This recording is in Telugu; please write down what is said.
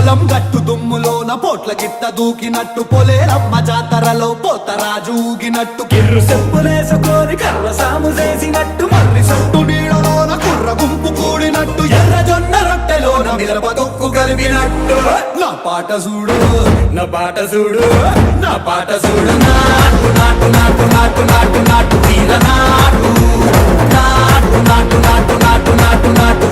పొలం గట్టు దుమ్ములోన పోట్ల గిట్ట దూకినట్టు పొలేరమ్మ జాతరలో పోతరాజు ఊగినట్టు కిర్రు చెప్పులేసుకొని కర్ర సాము చేసినట్టు మర్రి సొట్టు నీడలోన కుర్ర గుంపు కూడినట్టు ఎర్ర జొన్న రొట్టెలోన మిరప తొక్కు కలిపినట్టు నా పాట చూడు నా పాట చూడు నా పాట చూడు నాటు నాటు నాటు నాటు నాటు నాటు వీర నాటు నాటు నాటు నాటు నాటు నాటు నాటు